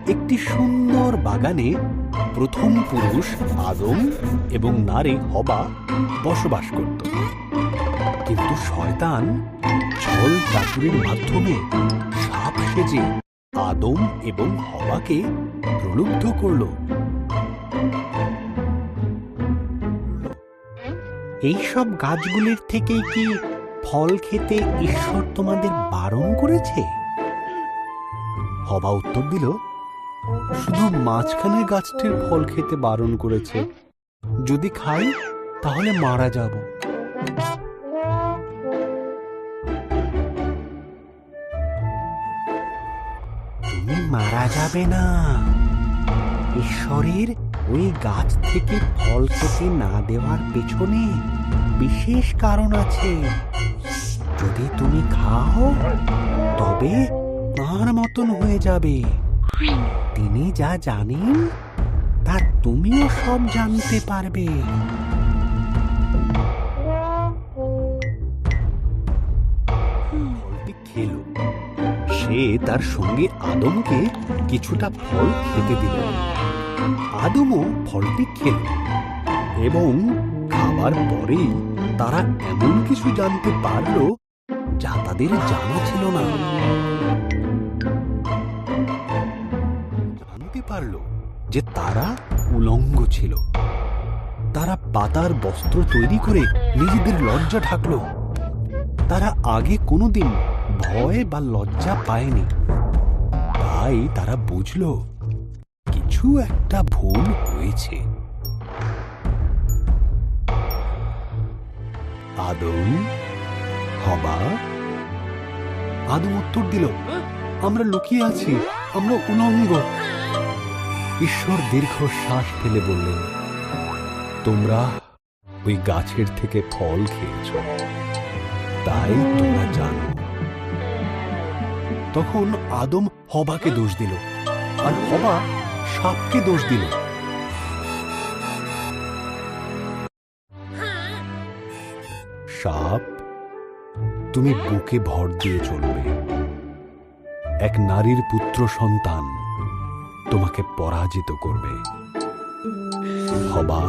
একটি সুন্দর বাগানে প্রথম পুরুষ আদম এবং নারী হবা বসবাস করত। কিন্তু শয়তান ছল চাতুরির মাধ্যমে সাপ সেজে আদম এবং হবাকে প্রলুব্ধ করল। এইসব গাছগুলির থেকেই কি ফল খেতে ঈশ্বর তোমাদের বারণ করেছে? হবা উত্তর দিল, শুধু মাঝখানের গাছটির ফল খেতে বারণ করেছে। যদি খাই তাহলে মারা যাব। তুমি মারা যাবে না। ঈশ্বরের ওই গাছ থেকে ফল খেতে না দেওয়ার পেছনে বিশেষ কারণ আছে। যদি তুমি খাও তবে তার মতন হয়ে যাবে। তিনি যা জানেন তা তুমিও সব জানতে পারবে। ফলটি খেল। সে তার সঙ্গে আদমকে কিছুটা ফল খেতে দিল। আদমও ফলটি খেল এবং খাবার পরেই তারা এমন কিছু জানতে পারল যা তাদের জানা ছিল না। জানতে পারল যে তারা উলঙ্গ ছিল। তারা পাতার বস্ত্র তৈরি করে নিজেদের লজ্জা ঢাকল। তারা আগে কোনোদিন ভয় বা লজ্জা পায়নি। তাই তারা বুঝল কিছু একটা ভুল হয়েছে। আদম, হবা। আদম উত্তর দিল, আমরা লুকিয়ে আছি, আমরা উলঙ্গ। ঈশ্বর দীর্ঘশ্বাস ফেলে বললেন, তোমরা ওই গাছের থেকে ফল খেয়েছ, তাই তোমরা জানো। তখন আদম হবাকে দোষ দিল আর হবা সাপকে দোষ দিল। সাপ, তুমি বুকে ভর দিয়ে চলবে। এক নারীর পুত্র সন্তান তোমাকে পরাজিত করবে। হবা,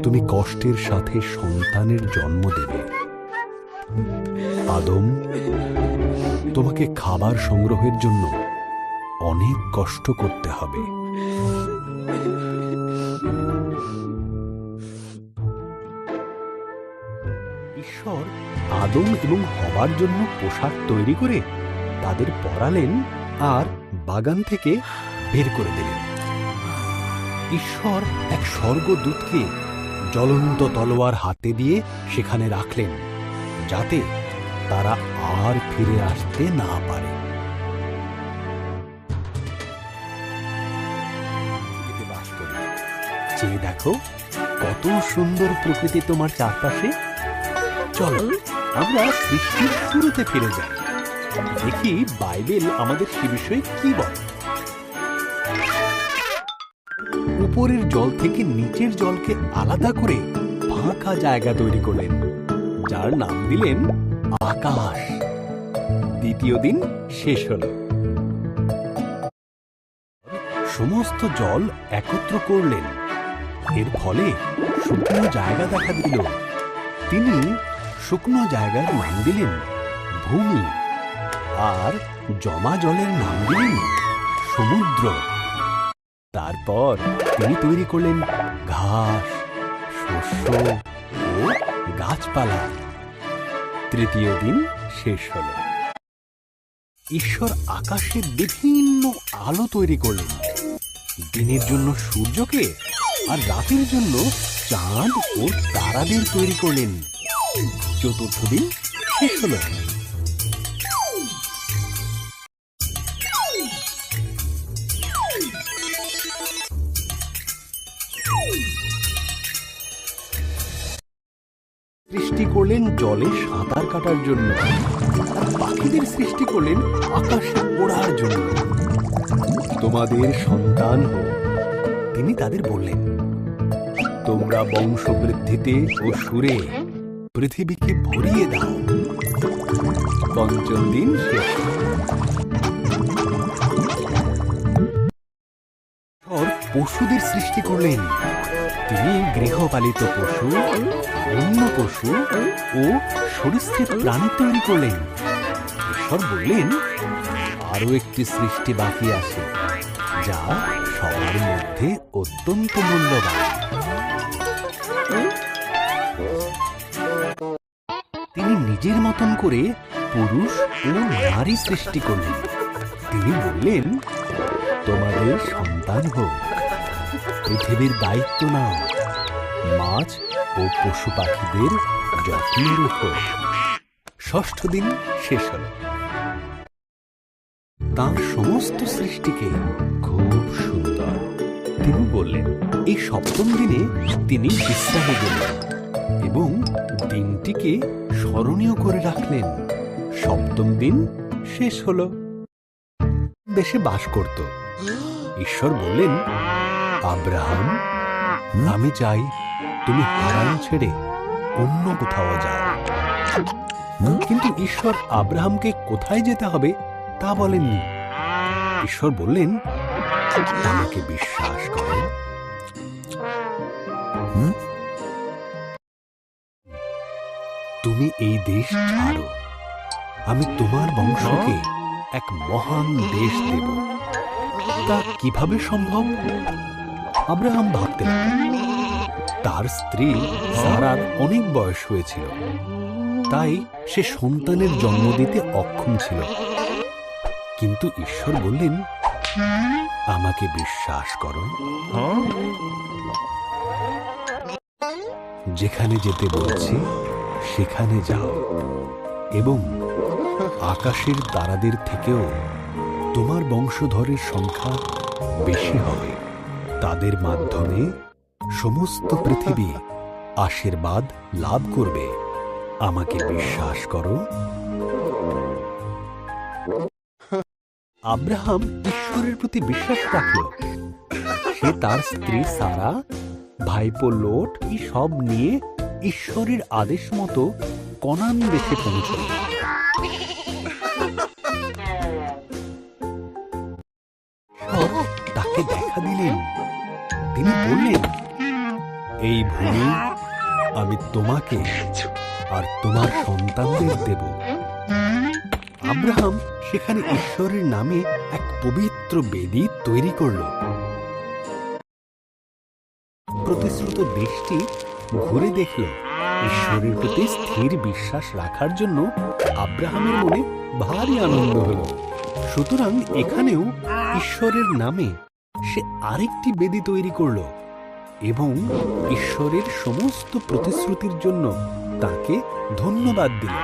তুমি কষ্টের সাথে সন্তানের জন্ম দেবে। আদম, তোমাকে খাবার সংগ্রহের জন্য অনেক কষ্ট করতে হবে। ঈশ্বর আদম এবং হবার জন্য পোশাক তৈরি করে তাদের পরালেন আর বাগান থেকে বের করে দিলেন। ঈশ্বর এক স্বর্গদূতকে জ্বলন্ত তলোয়ার হাতে দিয়ে সেখানে রাখলেন, যাতে তারা আর ফিরে আসতে না পারে। চেয়ে দেখো কত সুন্দর প্রকৃতি তোমার চারপাশে। চলো আমরা সৃষ্টির শুরুতে ফিরে যাই, দেখি বাইবেল আমাদের সে বিষয়ে কি বলে। উপরের জল থেকে নিচের জলকে আলাদা করে ফাঁকা জায়গা তৈরি করলেন, যার নাম দিলেন আকাশ। দ্বিতীয় দিন শেষ হল। সমস্ত জল একত্র করলেন। এর ফলে শুকনো জায়গা দেখা দিল। তিনি শুকনো জায়গার নাম দিলেন ভূমি, আর জমা জলের নাম দিলেন সমুদ্র। তারপর তিনি তৈরি করলেন ঘাস, শস্য ও গাছপালা। তৃতীয় দিন শেষ হল। ঈশ্বর আকাশে বিভিন্ন আলো তৈরি করলেন, দিনের জন্য সূর্যকে আর রাতের জন্য চাঁদ ও তারাদের তৈরি করলেন। চতুর্থ দিন শেষ হল। সৃষ্টি করলেন জলে সাঁতার কাটার জন্য, আর পাখিদের সৃষ্টি করলেন আকাশে ওড়ার জন্য। তোমাদের সন্তান হোক, তিনি তাদের বললেন, তোমরা বংশবৃদ্ধিতে ও সুরে পৃথিবীকে ভরিয়ে দাও। পঞ্চম দিন শেষ। পশুদের সৃষ্টি করলেন। তিনি গৃহপালিত পশু, বন্য পশু ও সরীসৃপ প্রাণী তৈরি করলেন। ঈশ্বর বললেন, আরো একটি সৃষ্টি বাকি আছে, যা সবার মধ্যে অত্যন্ত মূল্যবান। তিনি নিজের মতন করে পুরুষ ও নারী সৃষ্টি করলেন। তিনি বললেন, তোমাদের সন্তান হোক, পৃথিবীর দায়িত্ব নাও, মাছ ও পশু পাখিদের যত্ন রেখো। ষষ্ঠ দিন শেষ হল। তাঁর সমস্ত সৃষ্টিকে খুব সুন্দর। তিনি বললেন, এই সপ্তম দিনে তিনি বিশ্রামে গেলেন এবং দিনটিকে স্মরণীয় করে রাখলেন। সপ্তম দিন শেষ হল। দেশে বাস করত। ঈশ্বর বললেন, আব্রাহাম, আমি চাই তুমি হারান ছেড়ে অন্য কোথাও যাও। কিন্তু ঈশ্বর আব্রাহামকে কোথায় যেতে হবে তা বলেননি। ঈশ্বর বললেন, আমাকে বিশ্বাস করো। তুমি এই দেশ ছাড়ো, আমি তোমার বংশকে এক মহান দেশ দেব। তা কিভাবে সম্ভব? আব্রাহাম ভাবতে লাগলেন। তার স্ত্রী সারার অনেক বয়স হয়েছিল, তাই সে সন্তানের জন্ম দিতে অক্ষম ছিল। কিন্তু ঈশ্বর বললেন, আমাকে বিশ্বাস করো। যেখানে যেতে বলছি সেখানে যাও এবং আকাশের তারাদের থেকেও তোমার বংশধরের সংখ্যা বেশি হবে। তাদের মাধ্যমে সমস্ত পৃথিবী আশীর্বাদ লাভ করবে। আমাকে বিশ্বাস করো। আব্রাহাম ঈশ্বরের প্রতি বিশ্বাস রাখল। সে তার স্ত্রী সারা, ভাইপো লোট সব নিয়ে ঈশ্বরের আদেশ মতো কনান দেশে পৌঁছল। তাকে দেখা দিলেন। তিনি বললেন, এই ভূমি আমি তোমাকে আর তোমার সন্তানদের দেব। আব্রাহাম সেখানে ঈশ্বরের নামে এক পবিত্র বেদি তৈরি করল। প্রতিশ্রুত দেশটি ঘুরে দেখল। ঈশ্বরের প্রতি স্থির বিশ্বাস রাখার জন্য আব্রাহামের মনে ভারী আনন্দ হল। সুতরাং এখানেও ঈশ্বরের নামে সে আরেকটি বেদি তৈরি করল এবং ঈশ্বরের সমস্ত প্রতিশ্রুতির জন্য তাকে ধন্যবাদ দিল।